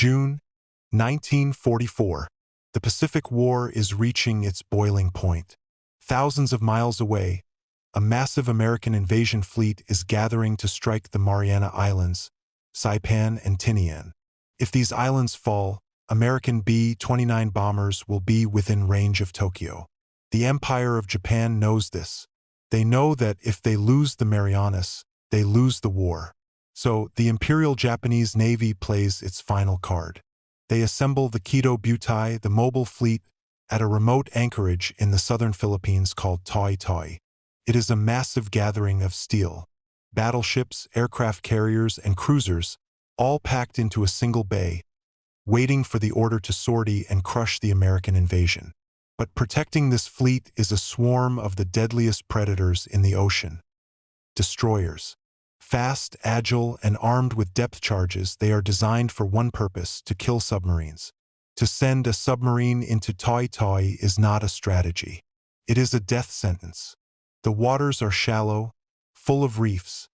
June 1944. The Pacific War is reaching its boiling point. Thousands of miles away, a massive American invasion fleet is gathering to strike the Mariana Islands, Saipan and Tinian. If these islands fall, American B-29 bombers will be within range of Tokyo. The Empire of Japan knows this. They know that if they lose the Marianas, they lose the war. So the Imperial Japanese Navy plays its final card. They assemble the Kido Butai, the mobile fleet, at a remote anchorage in the southern Philippines called Tawi Tawi. It is a massive gathering of steel. Battleships, aircraft carriers, and cruisers, all packed into a single bay, waiting for the order to sortie and crush the American invasion. But protecting this fleet is a swarm of the deadliest predators in the ocean. Destroyers. Fast, agile, and armed with depth charges, they are designed for one purpose: to kill submarines. To send a submarine into Tawi Tawi is not a strategy. It is a death sentence. The waters are shallow, full of reefs,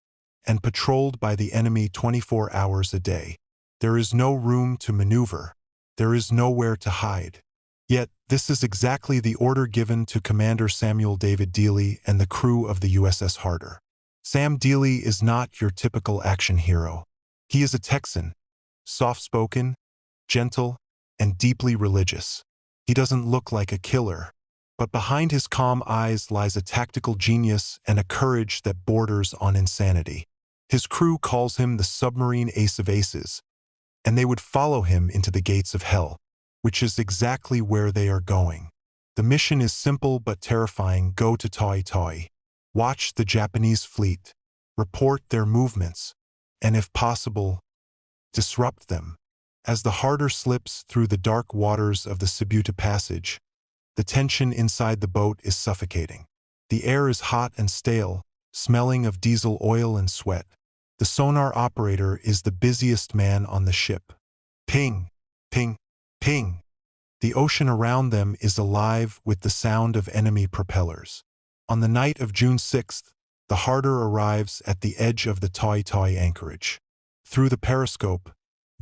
and patrolled by the enemy 24 hours a day. There is no room to maneuver. There is nowhere to hide. Yet, this is exactly the order given to Commander Sam Dealey and the crew of the USS Harder. Sam Dealey is not your typical action hero. He is a Texan, soft-spoken, gentle, and deeply religious. He doesn't look like a killer, but behind his calm eyes lies a tactical genius and a courage that borders on insanity. His crew calls him the submarine ace of aces, and they would follow him into the gates of hell, which is exactly where they are going. The mission is simple but terrifying. Go to Tawi Tawi. Watch the Japanese fleet. Report their movements, and if possible, disrupt them. As the Harder slips through the dark waters of the Submarine Passage, the tension inside the boat is suffocating. The air is hot and stale, smelling of diesel oil and sweat. The sonar operator is the busiest man on the ship. Ping, ping, ping. The ocean around them is alive with the sound of enemy propellers. On the night of June 6th, the Harder arrives at the edge of the Tawi Tawi anchorage. Through the periscope,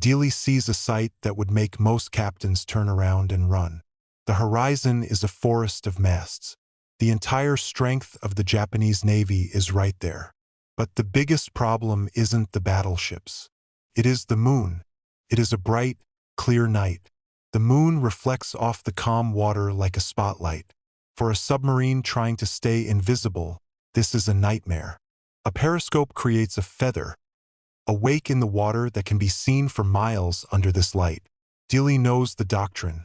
Dealey sees a sight that would make most captains turn around and run. The horizon is a forest of masts. The entire strength of the Japanese Navy is right there. But the biggest problem isn't the battleships. It is the moon. It is a bright, clear night. The moon reflects off the calm water like a spotlight. For a submarine trying to stay invisible, this is a nightmare. A periscope creates a feather, a wake in the water that can be seen for miles under this light. Dealey knows the doctrine.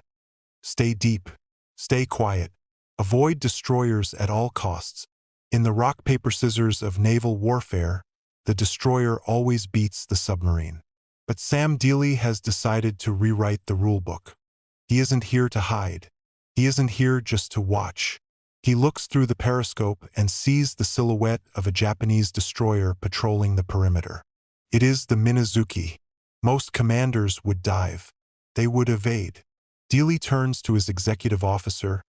Stay deep. Stay quiet. Avoid destroyers at all costs. In the rock, paper, scissors of naval warfare, the destroyer always beats the submarine. But Sam Dealey has decided to rewrite the rulebook. He isn't here to hide. He isn't here just to watch. He looks through the periscope and sees the silhouette of a Japanese destroyer patrolling the perimeter. It is the Minazuki. Most commanders would dive. They would evade. Dealey turns to his executive officer,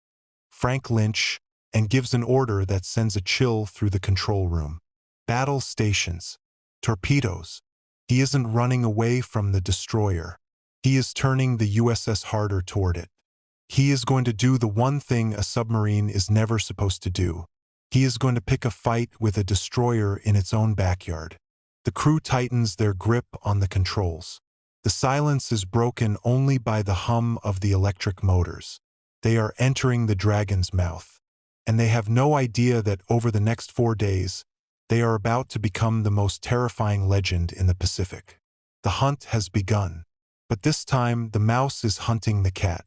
Frank Lynch, and gives an order that sends a chill through the control room. Battle stations. Torpedoes. He isn't running away from the destroyer. He is turning the USS Harder toward it. He is going to do the one thing a submarine is never supposed to do. He is going to pick a fight with a destroyer in its own backyard. The crew tightens their grip on the controls. The silence is broken only by the hum of the electric motors. They are entering the dragon's mouth, and they have no idea that over the next 4 days, they are about to become the most terrifying legend in the Pacific. The hunt has begun, but this time the mouse is hunting the cat.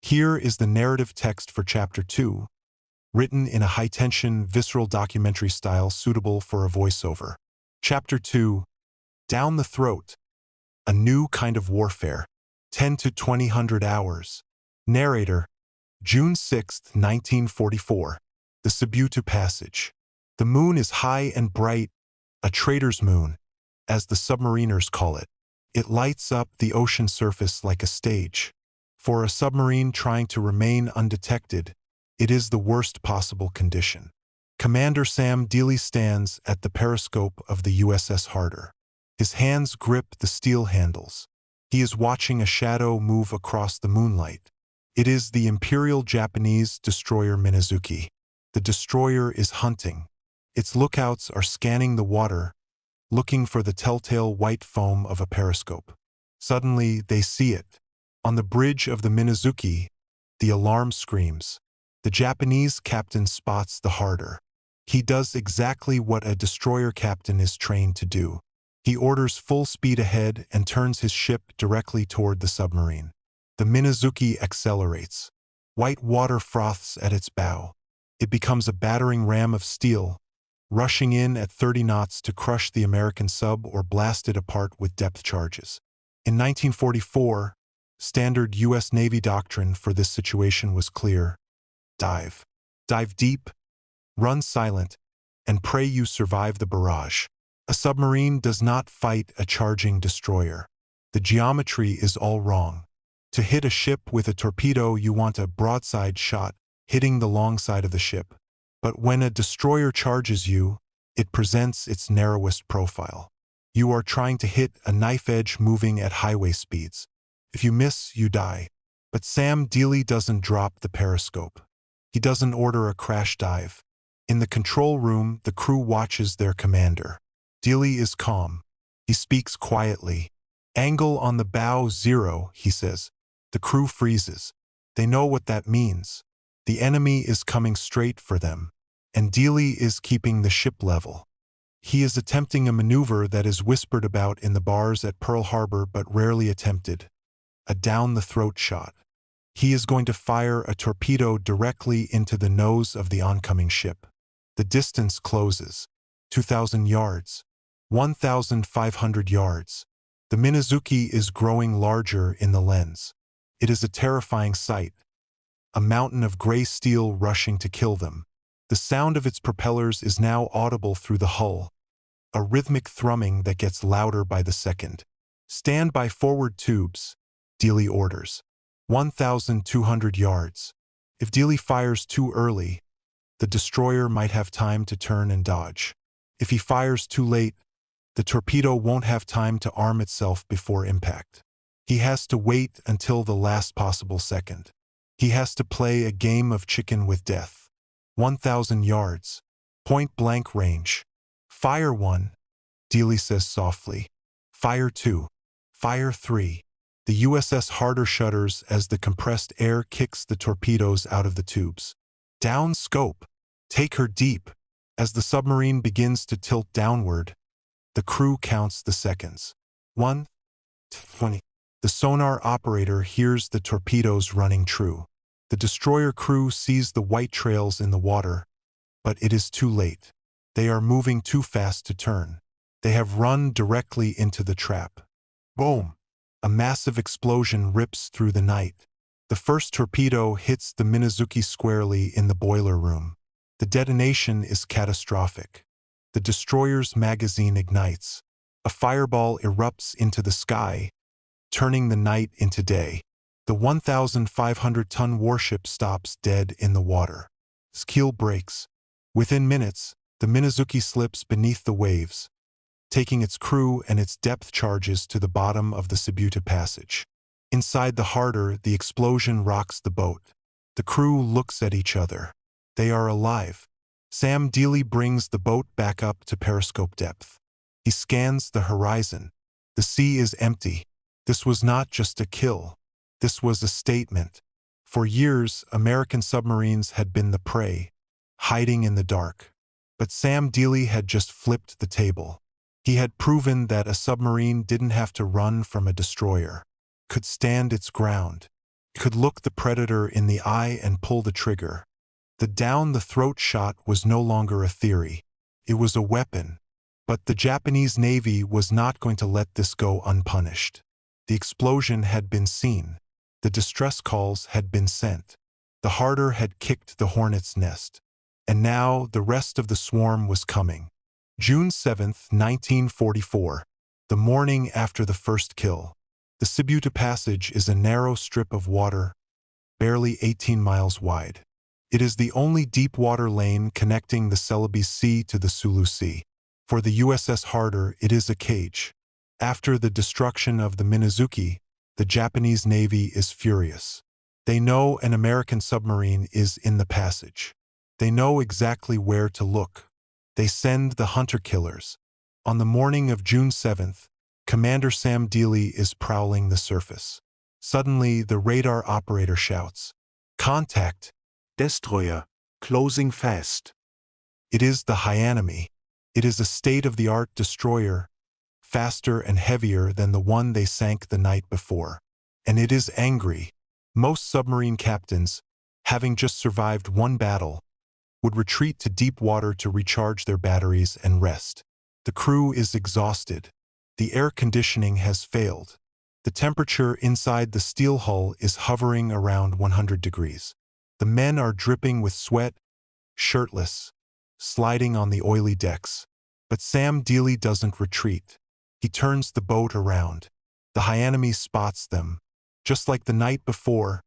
Here is the narrative text for Chapter 2, written in a high-tension, visceral documentary style suitable for a voiceover. Chapter 2, Down the Throat, a New Kind of Warfare, 10 to 2000 hours. Narrator, June 6, 1944, the Submarine Passage. The moon is high and bright, a traitor's moon, as the submariners call it. It lights up the ocean surface like a stage. For a submarine trying to remain undetected, it is the worst possible condition. Commander Sam Dealey stands at the periscope of the USS Harder. His hands grip the steel handles. He is watching a shadow move across the moonlight. It is the Imperial Japanese destroyer Minazuki. The destroyer is hunting. Its lookouts are scanning the water, looking for the telltale white foam of a periscope. Suddenly, they see it. On the bridge of the Minazuki, the alarm screams. The Japanese captain spots the Harder. He does exactly what a destroyer captain is trained to do. He orders full speed ahead and turns his ship directly toward the submarine. The Minazuki accelerates. White water froths at its bow. It becomes a battering ram of steel, rushing in at 30 knots to crush the American sub or blast it apart with depth charges. In 1944, standard U.S. Navy doctrine for this situation was clear. Dive. Dive deep, run silent, and pray you survive the barrage. A submarine does not fight a charging destroyer. The geometry is all wrong. To hit a ship with a torpedo, you want a broadside shot, hitting the long side of the ship. But when a destroyer charges you, it presents its narrowest profile. You are trying to hit a knife edge moving at highway speeds. If you miss, you die. But Sam Dealey doesn't drop the periscope. He doesn't order a crash dive. In the control room, the crew watches their commander. Dealey is calm. He speaks quietly. "Angle on the bow 0, he says. The crew freezes. They know what that means. The enemy is coming straight for them, and Dealey is keeping the ship level. He is attempting a maneuver that is whispered about in the bars at Pearl Harbor but rarely attempted. A down-the-throat shot. He is going to fire a torpedo directly into the nose of the oncoming ship. The distance closes. 2,000 yards. 1,500 yards. The Minazuki is growing larger in the lens. It is a terrifying sight. A mountain of gray steel rushing to kill them. The sound of its propellers is now audible through the hull. A rhythmic thrumming that gets louder by the second. "Stand by forward tubes," Dealey orders. 1,200 yards. If Dealey fires too early, the destroyer might have time to turn and dodge. If he fires too late, the torpedo won't have time to arm itself before impact. He has to wait until the last possible second. He has to play a game of chicken with death. 1,000 yards. Point-blank range. "Fire 1, Dealey says softly. "Fire 2. Fire 3. The USS Harder shudders as the compressed air kicks the torpedoes out of the tubes. "Down scope. Take her deep." As the submarine begins to tilt downward, the crew counts the seconds. 1, 20. The sonar operator hears the torpedoes running true. The destroyer crew sees the white trails in the water, but it is too late. They are moving too fast to turn. They have run directly into the trap. Boom! A massive explosion rips through the night. The first torpedo hits the Minazuki squarely in the boiler room. The detonation is catastrophic. The destroyer's magazine ignites. A fireball erupts into the sky, turning the night into day. The 1,500-ton warship stops dead in the water. Its keel breaks. Within minutes, the Minazuki slips beneath the waves, taking its crew and its depth charges to the bottom of the Submarine Passage. Inside the Harder, the explosion rocks the boat. The crew looks at each other. They are alive. Sam Dealey brings the boat back up to periscope depth. He scans the horizon. The sea is empty. This was not just a kill. This was a statement. For years, American submarines had been the prey, hiding in the dark. But Sam Dealey had just flipped the table. He had proven that a submarine didn't have to run from a destroyer, could stand its ground, could look the predator in the eye and pull the trigger. The down-the-throat shot was no longer a theory. It was a weapon. But the Japanese Navy was not going to let this go unpunished. The explosion had been seen. The distress calls had been sent. The Harder had kicked the hornet's nest. And now the rest of the swarm was coming. June 7, 1944, the morning after the first kill. The Submarine Passage is a narrow strip of water, barely 18 miles wide. It is the only deep-water lane connecting the Celebes Sea to the Sulu Sea. For the USS Harder, it is a cage. After the destruction of the Minazuki, The Japanese Navy is furious. They know an American submarine is in the passage. They know exactly where to look. They send the hunter-killers. On the morning of June 7th, Commander Sam Dealey is prowling the surface. Suddenly, the radar operator shouts, "Contact! Destroyer! Closing fast!" It is the Hyanami. It is a state-of-the-art destroyer, faster and heavier than the one they sank the night before. And it is angry. Most submarine captains, having just survived one battle, would retreat to deep water to recharge their batteries and rest. The crew is exhausted. The air conditioning has failed. The temperature inside the steel hull is hovering around 100 degrees. The men are dripping with sweat, shirtless, sliding on the oily decks. But Sam Dealey doesn't retreat. He turns the boat around. The Hyanami spots them. Just like the night before,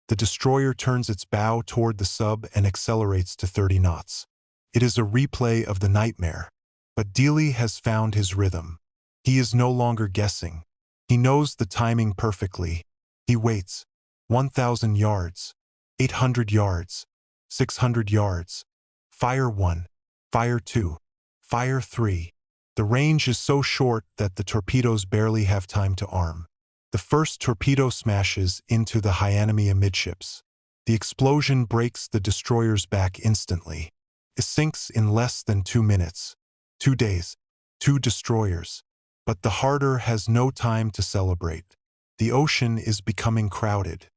the destroyer turns its bow toward the sub and accelerates to 30 knots. It is a replay of the nightmare. But Dealey has found his rhythm. He is no longer guessing. He knows the timing perfectly. He waits. 1,000 yards. 800 yards. 600 yards. Fire 1. Fire 2. Fire 3. The range is so short that the torpedoes barely have time to arm. The first torpedo smashes into the Hyanami amidships. The explosion breaks the destroyer's back instantly. It sinks in less than 2 minutes. 2 days. 2 destroyers. But the Harder has no time to celebrate. The ocean is becoming crowded.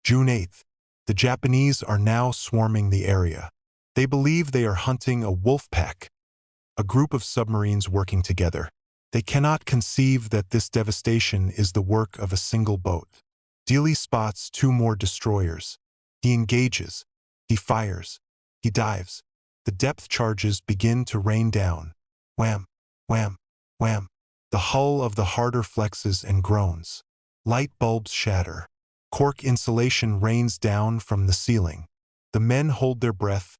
June 8th. The Japanese are now swarming the area. They believe they are hunting a Wolfpack, a group of submarines working together. They cannot conceive that this devastation is the work of a single boat. Dealey spots 2 more destroyers. He engages. He fires. He dives. The depth charges begin to rain down. Wham! Wham! Wham! The hull of the Harder flexes and groans. Light bulbs shatter. Cork insulation rains down from the ceiling. The men hold their breath,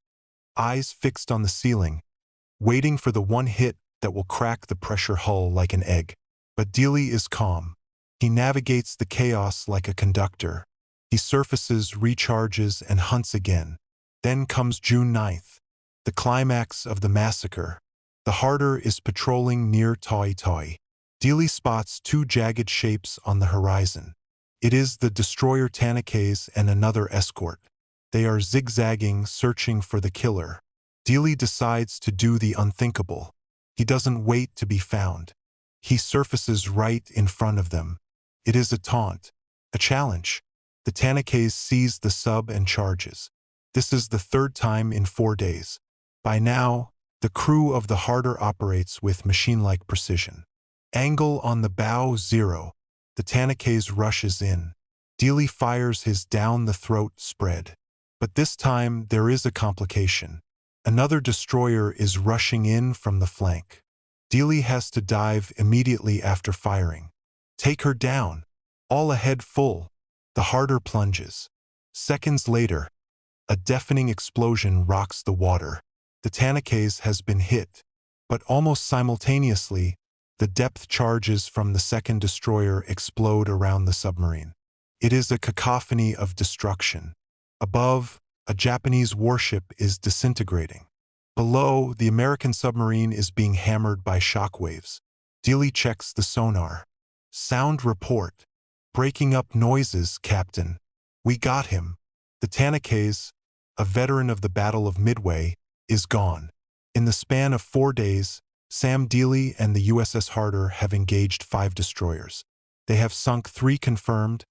eyes fixed on the ceiling, waiting for the one hit that will crack the pressure hull like an egg. But Dealey is calm. He navigates the chaos like a conductor. He surfaces, recharges, and hunts again. Then comes June 9th, the climax of the massacre. The Harder is patrolling near Tawi Tawi. Dealey spots 2 jagged shapes on the horizon. It is the destroyer Tanakaze and another escort. They are zigzagging, searching for the killer. Dealey decides to do the unthinkable. He doesn't wait to be found. He surfaces right in front of them. It is a taunt, a challenge. The Tanakaze sees the sub and charges. This is the 3rd time in 4 days. By now, the crew of the Harder operates with machine-like precision. Angle on the bow 0. The Tanakaze rushes in. Dealey fires his down-the-throat spread. But this time, there is a complication. Another destroyer is rushing in from the flank. Dealey has to dive immediately after firing. Take her down. All ahead full. The Harder plunges. Seconds later, a deafening explosion rocks the water. The Tanakaze has been hit. But almost simultaneously, the depth charges from the second destroyer explode around the submarine. It is a cacophony of destruction. Above, a Japanese warship is disintegrating. Below, the American submarine is being hammered by shockwaves. Dealey checks the sonar. Sound report. Breaking up noises, Captain. We got him. The Tanakaze, a veteran of the Battle of Midway, is gone. In the span of 4 days, Sam Dealey and the USS Harder have engaged 5 destroyers. They have sunk 3 confirmed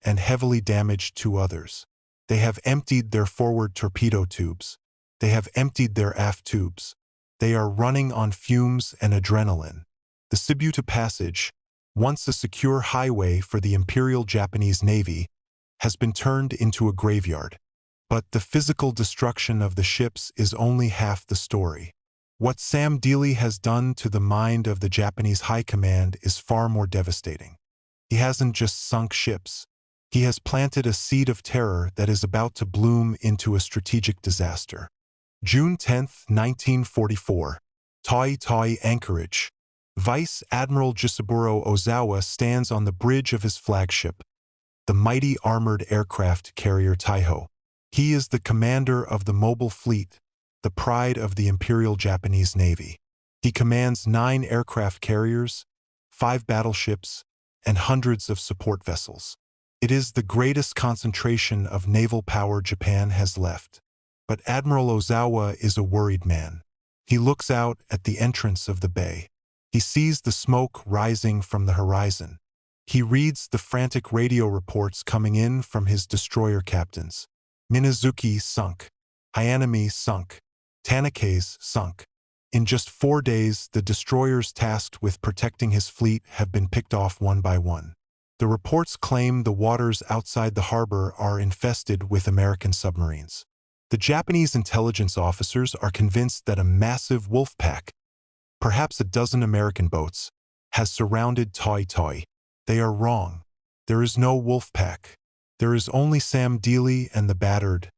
and heavily damaged 2 others. They have emptied their forward torpedo tubes. They have emptied their aft tubes. They are running on fumes and adrenaline. The Sibuta Passage, once a secure highway for the Imperial Japanese Navy, has been turned into a graveyard. But the physical destruction of the ships is only half the story. What Sam Dealey has done to the mind of the Japanese High Command is far more devastating. He hasn't just sunk ships. He has planted a seed of terror that is about to bloom into a strategic disaster. June 10, 1944. Tawi Tawi, anchorage. Vice Admiral Jisaburo Ozawa stands on the bridge of his flagship, the mighty armored aircraft carrier Taiho. He is the commander of the mobile fleet, the pride of the Imperial Japanese Navy. He commands 9 aircraft carriers, 5 battleships, and hundreds of support vessels. It is the greatest concentration of naval power Japan has left. But Admiral Ozawa is a worried man. He looks out at the entrance of the bay. He sees the smoke rising from the horizon. He reads the frantic radio reports coming in from his destroyer captains. Minazuki sunk. Hyanami sunk. Tanaka's sunk. In just 4 days, the destroyers tasked with protecting his fleet have been picked off one by one. The reports claim the waters outside the harbor are infested with American submarines. The Japanese intelligence officers are convinced that a massive Wolfpack, perhaps a dozen American boats, has surrounded Tawi Tawi. They are wrong. There is no Wolfpack. There is only Sam Dealey and the battered,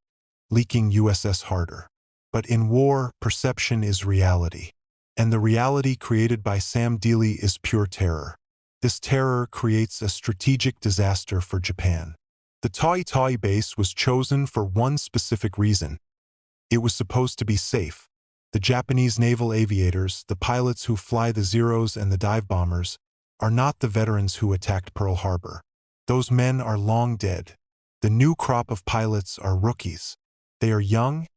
leaking USS Harder. But in war, perception is reality. And the reality created by Sam Dealey is pure terror. This terror creates a strategic disaster for Japan. The Tawi Tawi base was chosen for one specific reason. It was supposed to be safe. The Japanese naval aviators, the pilots who fly the Zeros and the dive bombers, are not the veterans who attacked Pearl Harbor. Those men are long dead. The new crop of pilots are rookies. They are young,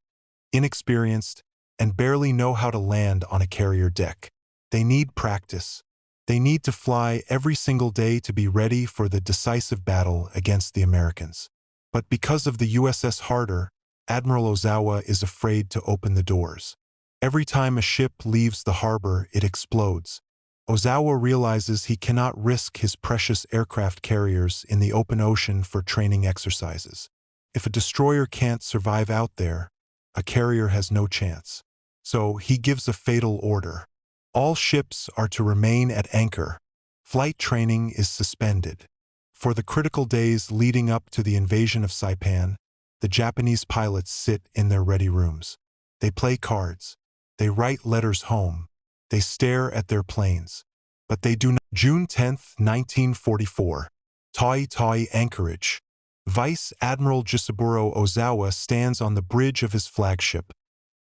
inexperienced, and barely know how to land on a carrier deck. They need practice. They need to fly every single day to be ready for the decisive battle against the Americans. But because of the USS Harder, Admiral Ozawa is afraid to open the doors. Every time a ship leaves the harbor, it explodes. Ozawa realizes he cannot risk his precious aircraft carriers in the open ocean for training exercises. If a destroyer can't survive out there, a carrier has no chance. So he gives a fatal order. All ships are to remain at anchor. Flight training is suspended. For the critical days leading up to the invasion of Saipan, the Japanese pilots sit in their ready rooms. They play cards. They write letters home. They stare at their planes. But they do not. June 10, 1944. Tawi Tawi anchorage. Vice Admiral Jisaburo Ozawa stands on the bridge of his flagship,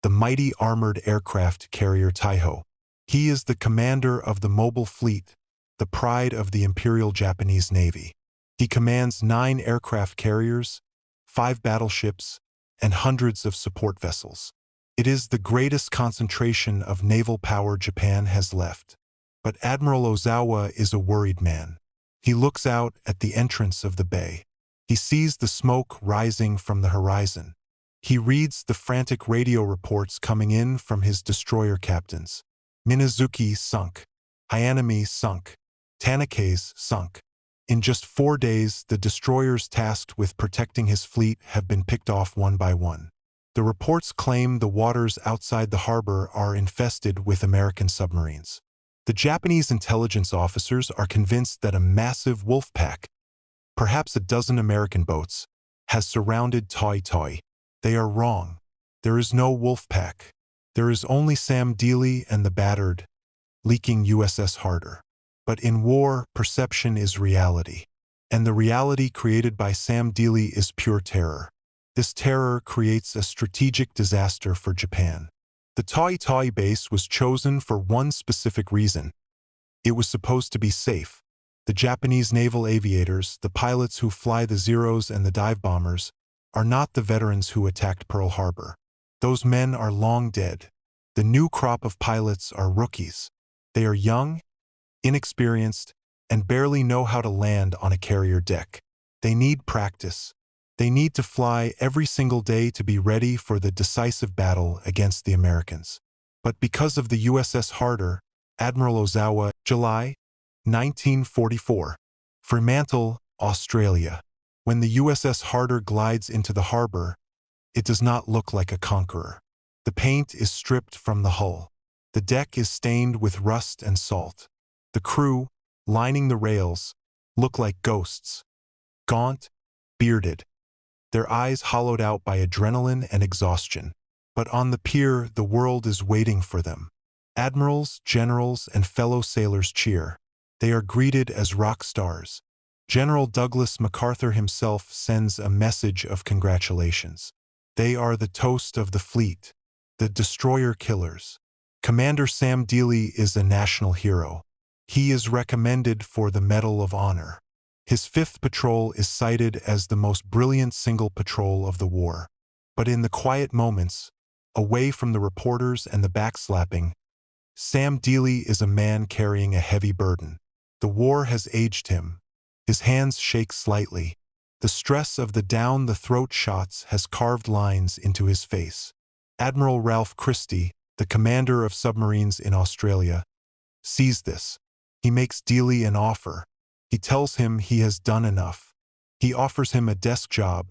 the mighty armored aircraft carrier Taiho. He is the commander of the mobile fleet, the pride of the Imperial Japanese Navy. He commands 9 aircraft carriers, 5 battleships, and hundreds of support vessels. It is the greatest concentration of naval power Japan has left. But Admiral Ozawa is a worried man. He looks out at the entrance of the bay. He sees the smoke rising from the horizon. He reads the frantic radio reports coming in from his destroyer captains. Minazuki sunk. Hyanami sunk. Tanaka's sunk. In just 4 days, the destroyers tasked with protecting his fleet have been picked off one by one. The reports claim the waters outside the harbor are infested with American submarines. The Japanese intelligence officers are convinced that a massive Wolfpack, perhaps a dozen American boats, has surrounded Tawi Tawi. They are wrong. There is no Wolfpack. There is only Sam Dealey and the battered, leaking USS Harder. But in war, perception is reality. And the reality created by Sam Dealey is pure terror. This terror creates a strategic disaster for Japan. The Tawi Tawi base was chosen for one specific reason. It was supposed to be safe. The Japanese naval aviators, the pilots who fly the Zeros and the dive bombers, are not the veterans who attacked Pearl Harbor. Those men are long dead. The new crop of pilots are rookies. They are young, inexperienced, and barely know how to land on a carrier deck. They need practice. They need to fly every single day to be ready for the decisive battle against the Americans. But because of the USS Harder, Admiral Ozawa, July 1944. Fremantle, Australia. When the USS Harder glides into the harbor, it does not look like a conqueror. The paint is stripped from the hull. The deck is stained with rust and salt. The crew, lining the rails, look like ghosts. Gaunt, bearded. Their eyes hollowed out by adrenaline and exhaustion. But on the pier, the world is waiting for them. Admirals, generals, and fellow sailors cheer. They are greeted as rock stars. General Douglas MacArthur himself sends a message of congratulations. They are the toast of the fleet, the destroyer killers. Commander Sam Dealey is a national hero. He is recommended for the Medal of Honor. His fifth patrol is cited as the most brilliant single patrol of the war. But in the quiet moments, away from the reporters and the backslapping, Sam Dealey is a man carrying a heavy burden. The war has aged him. His hands shake slightly. The stress of the down-the-throat shots has carved lines into his face. Admiral Ralph Christie, the commander of submarines in Australia, sees this. He makes Dealey an offer. He tells him he has done enough. He offers him a desk job,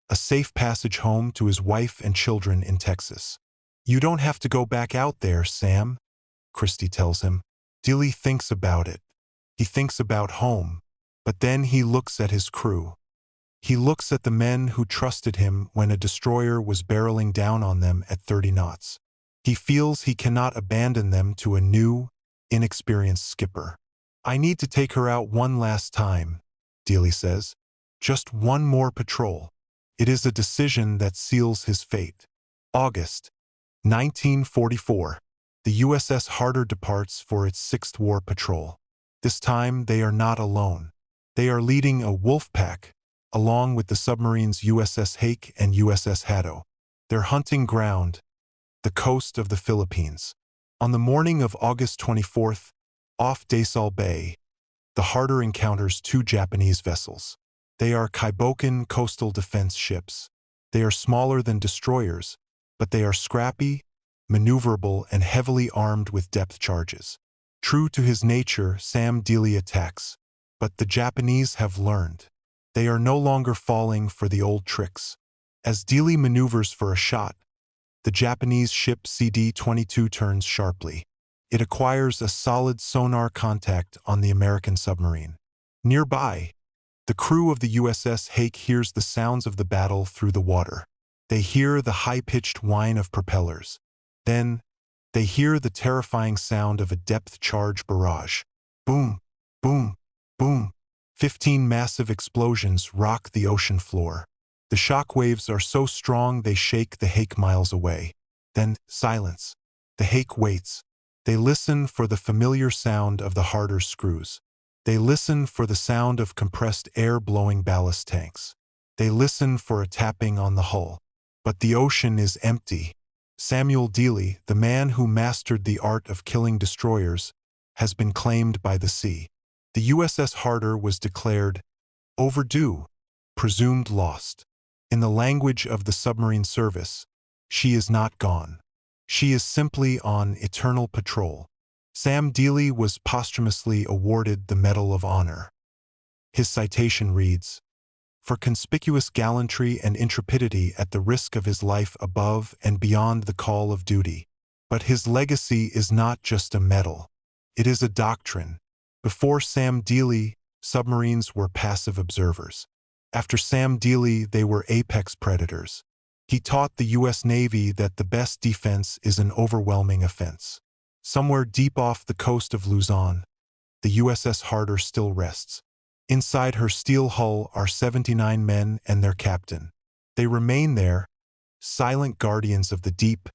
a safe passage home to his wife and children in Texas. "You don't have to go back out there, Sam," Christie tells him. Dealey thinks about it. He thinks about home. But then he looks at his crew. He looks at the men who trusted him when a destroyer was barreling down on them at 30 knots. He feels he cannot abandon them to a new, inexperienced skipper. "I need to take her out one last time," Dealey says. "Just one more patrol." It is a decision that seals his fate. August 1944. The USS Harder departs for its sixth war patrol. This time they are not alone. They are leading a Wolfpack, along with the submarines USS Harder and USS Harder. Their hunting ground, the coast of the Philippines. On the morning of August 24th, off Daesal Bay, the Harder encounters two Japanese vessels. They are Kaiboken coastal defense ships. They are smaller than destroyers, but they are scrappy, maneuverable, and heavily armed with depth charges. True to his nature, Sam Dealey attacks. But the Japanese have learned. They are no longer falling for the old tricks. As Dealey maneuvers for a shot, the Japanese ship CD-22 turns sharply. It acquires a solid sonar contact on the American submarine. Nearby, the crew of the USS Harder hears the sounds of the battle through the water. They hear the high-pitched whine of propellers. Then, they hear the terrifying sound of a depth-charge barrage. Boom, boom, boom. 15 massive explosions rock the ocean floor. The shock waves are so strong they shake the Harder miles away. Then, silence. The Harder waits. They listen for the familiar sound of the Harder screws. They listen for the sound of compressed air blowing ballast tanks. They listen for a tapping on the hull. But the ocean is empty. Samuel Dealey, the man who mastered the art of killing destroyers, has been claimed by the sea. The USS Harder was declared overdue, presumed lost. In the language of the submarine service, she is not gone. She is simply on eternal patrol. Sam Dealey was posthumously awarded the Medal of Honor. His citation reads, "For conspicuous gallantry and intrepidity at the risk of his life above and beyond the call of duty." But his legacy is not just a medal. It is a doctrine. Before Sam Dealey, submarines were passive observers. After Sam Dealey, they were apex predators. He taught the U.S. Navy that the best defense is an overwhelming offense. Somewhere deep off the coast of Luzon, the USS Harder still rests. Inside her steel hull are 79 men and their captain. They remain there, silent guardians of the deep,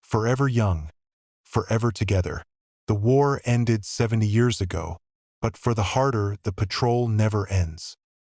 forever young, forever together. The war ended 70 years ago. But for the Harder, the patrol never ends.